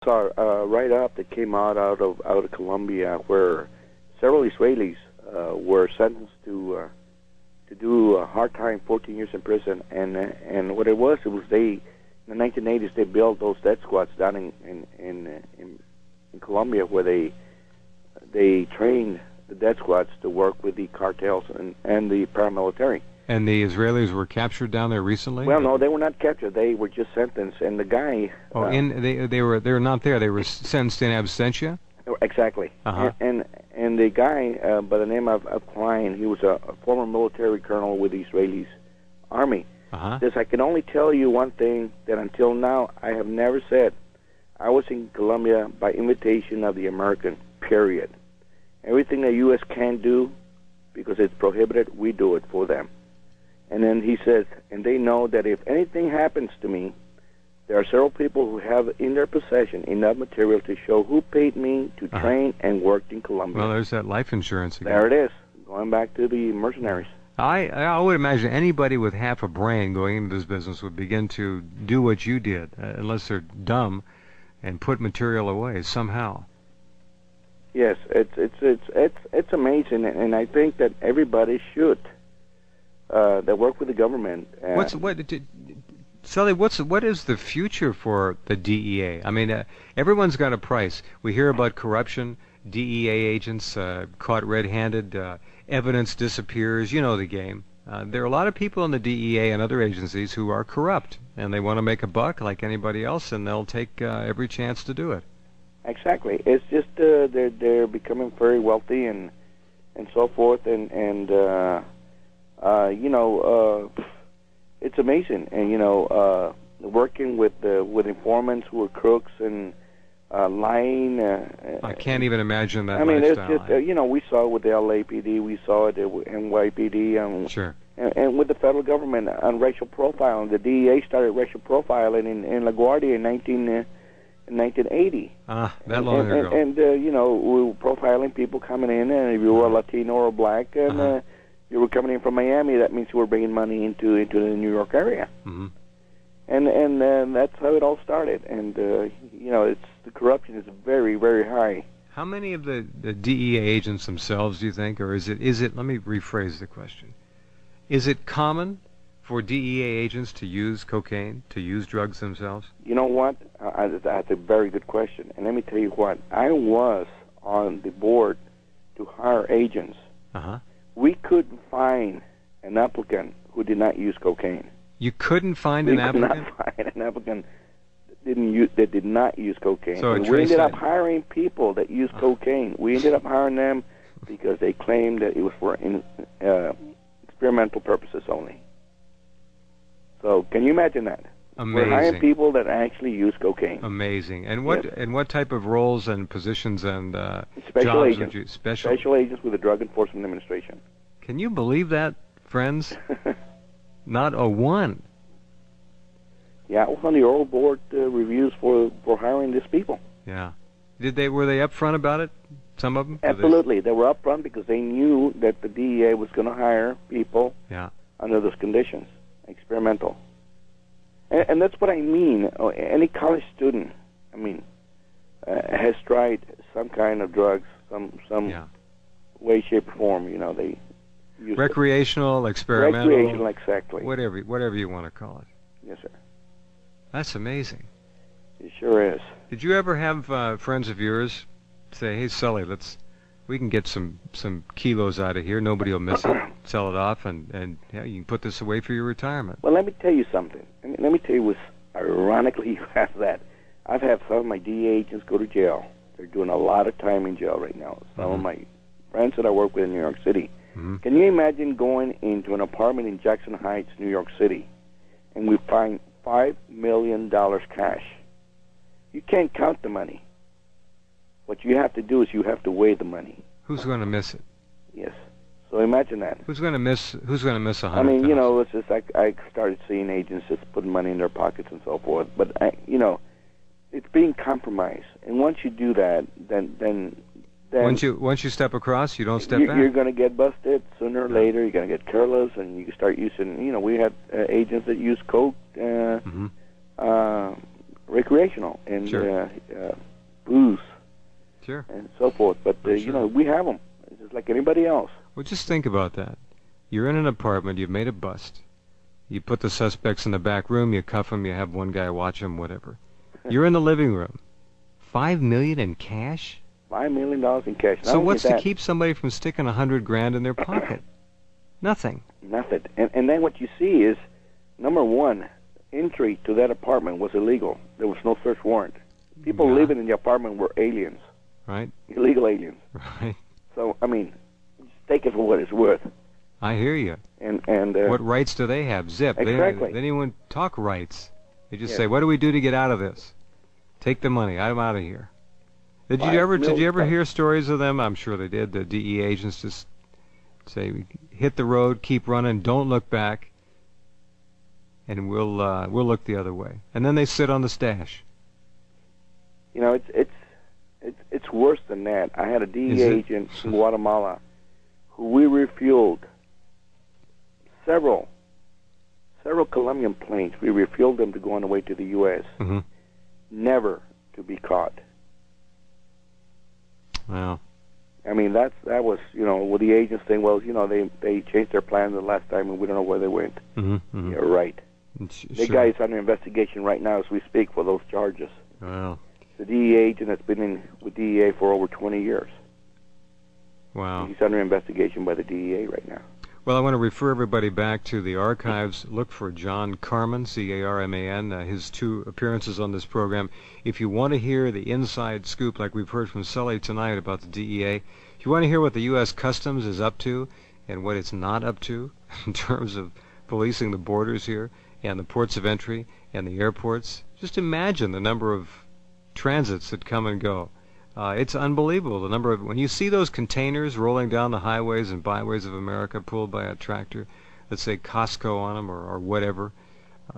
write-up that came out of Colombia where several Israelis were sentenced to do a hard time, 14 years in prison, and what it was they in the 1980s they built those death squads down in Colombia where they trained the death squads to work with the cartels and the paramilitary. And the Israelis were captured down there recently? Well, no, they were not captured. They were just sentenced, and the guy. They were not there. They were sentenced in absentia. Exactly. Uh-huh. And the guy by the name of Klein, he was a former military colonel with the Israeli army. Uh-huh. Says, I can only tell you one thing that until now I have never said. I was in Colombia by invitation of the American. Period. Everything the U.S. can do, because it's prohibited, we do it for them. And then he says, and they know that if anything happens to me, there are several people who have in their possession enough material to show who paid me to train and worked in Colombia. Well, there's that life insurance again. There it is, going back to the mercenaries. I would imagine anybody with half a brain going into this business would begin to do what you did, unless they're dumb, and put material away somehow. Yes, it's amazing, and I think that everybody should that work with the government. Cele, what is the future for the DEA? I mean, everyone's got a price. We hear about corruption, DEA agents caught red-handed, evidence disappears. You know the game. There are a lot of people in the DEA and other agencies who are corrupt, and they want to make a buck like anybody else, and they'll take every chance to do it. Exactly. It's just they're becoming very wealthy and so forth, and it's amazing. And working with informants who are crooks and lying. I can't even imagine that. I mean, lifestyle. It's just we saw it with the LAPD, we saw it with NYPD, sure. And with the federal government on racial profiling. The DEA started racial profiling in LaGuardia in 1980. That long ago. And we were profiling people coming in, and if you were Latino or black, and you were coming in from Miami, that means you were bringing money into the New York area. Mm-hmm. And that's how it all started. And it's the corruption is very, very high. How many of the DEA agents themselves do you think, or is it? Let me rephrase the question. Is it common for DEA agents to use cocaine, to use drugs themselves? You know what? That's a very good question. And let me tell you what. I was on the board to hire agents. Uh-huh. We couldn't find an applicant who did not use cocaine. You couldn't find an applicant? We could not find an applicant that did not use cocaine. So and we ended up hiring people that used cocaine. We ended up hiring them because they claimed that it was for experimental purposes only. So can you imagine that? Amazing. We're hiring people that actually use cocaine. Amazing. And what type of roles and positions and special jobs agents. would you Special agents with the Drug Enforcement Administration. Can you believe that, friends? Not a one. Yeah, I was on the oral board reviews for hiring these people. Yeah. Were they upfront about it? Some of them? Absolutely. They were upfront because they knew that the DEA was going to hire people under those conditions, experimental. And that's what I mean. Any college student, has tried some kind of drugs, some way, shape, or form. They use recreational, experimental. Recreational, exactly. Whatever you want to call it. Yes, sir. That's amazing. It sure is. Did you ever have friends of yours say, "Hey, Cele, we can get some kilos out of here. Nobody will miss it. Sell it off, and you can put this away for your retirement." Well, let me tell you something. Let me tell you what's ironically you have that. I've had some of my DEA agents go to jail. They're doing a lot of time in jail right now. Some of my friends that I work with in New York City. Mm-hmm. Can you imagine going into an apartment in Jackson Heights, New York City, and we find $5 million cash? You can't count the money. What you have to do is you have to weigh the money. Who's going to miss it? Yes. So imagine that. Who's going to miss 100,000? It's just like I started seeing agents just putting money in their pockets and so forth. But it's being compromised. And once you do that, then once you step across, you don't step back. You're going to get busted sooner or later. You're going to get careless, and you can start using. We had agents that use coke, recreational and Sure. booze Sure. and so forth. But For you sure. know, we have them just like anybody else. Well, just think about that. You're in an apartment. You've made a bust. You put the suspects in the back room. You cuff them. You have one guy watch them. Whatever. You're in the living room. $5 million in cash. $5 million in cash. Not So only what's to that, keep somebody from sticking $100,000 in their pocket? Nothing. nothing. And then what you see is, number one, entry to that apartment was illegal. There was no search warrant. People Yeah. living in the apartment were aliens, Right. illegal aliens. Right. So I mean, just take it for what it's worth. I hear you. And What rights do they have? Zip. Exactly. They didn't even talk rights. They just Yes. say, "What do we do to get out of this? Take the money. I'm out of here." Did you $5 ever million. hear stories of them? I'm sure they did. The DEA agents just say, "Hit the road, keep running, don't look back, and we'll look the other way." And then they sit on the stash. You know, it's worse than that. I had a Is DEA it? agent in Guatemala who we refueled several Colombian planes. We refueled them to go on the way to the U.S. Mm-hmm. Never to be caught. Wow. I mean, that was, you know, with the agents saying, well, you know, they changed their plans the last time and we don't know where they went. Mm-hmm. Mm-hmm. You're right. The Sure. guy is under investigation right now as we speak for those charges. Wow. The DEA agent has been with DEA for over 20 years. Wow. He's under investigation by the DEA right now. Well, I want to refer everybody back to the archives. Look for John Carman, C-A-R-M-A-N, his 2 appearances on this program. If you want to hear the inside scoop, like we've heard from Cele tonight about the DEA, if you want to hear what the U.S. Customs is up to and what it's not up to in terms of policing the borders here and the ports of entry and the airports, just imagine the number of transits that come and go. It's unbelievable, the number of, when you see those containers rolling down the highways and byways of America pulled by a tractor that say Costco on them or whatever,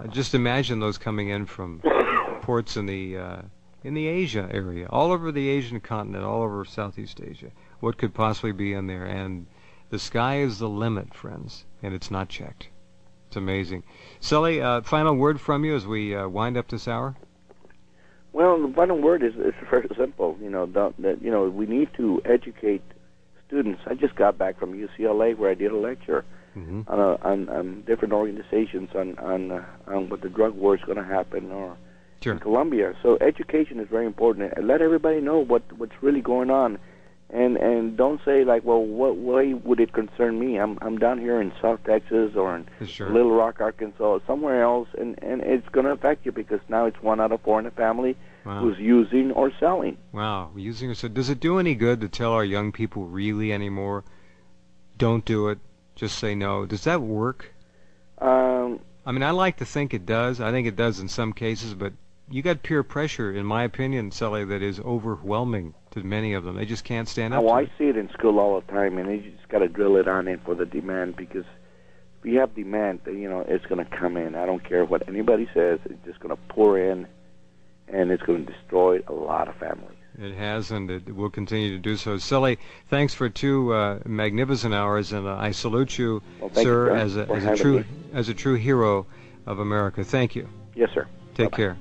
just imagine those coming in from ports in the Asia area, all over the Asian continent, all over Southeast Asia. What could possibly be in there? And the sky is the limit, friends, and it's not checked. It's amazing. Cele, final word from you as we wind up this hour? Well, the final word is very simple. You know, you know, we need to educate students. I just got back from UCLA where I did a lecture Mm-hmm. on different organizations on what the drug war is going to happen or Sure. in Colombia. So education is very important. And let everybody know what's really going on, and don't say like, well, what way would it concern me? I'm down here in South Texas or in Sure. Little Rock, Arkansas, somewhere else, and it's going to affect you because now it's 1 out of 4 in the family Wow. who's using or selling. Wow. Using it. So does it do any good to tell our young people really anymore, don't do it, just say no? Does that work? I mean, I like to think it does. I think it does in some cases, but you got peer pressure, in my opinion, Cele, that is overwhelming to many of them. They just can't stand up Oh, to I it. see it in school all the time, and you just got to drill it on in for the demand because if you have demand, then, you know, it's going to come in. I don't care what anybody says. It's just going to pour in, and it's going to destroy a lot of families. It has, and it will continue to do so. Cele, thanks for 2 magnificent hours, and I salute you, Well, thank sir, you, sir, for as having me. a true hero of America. Thank you. Yes, sir. Take Bye-bye. care.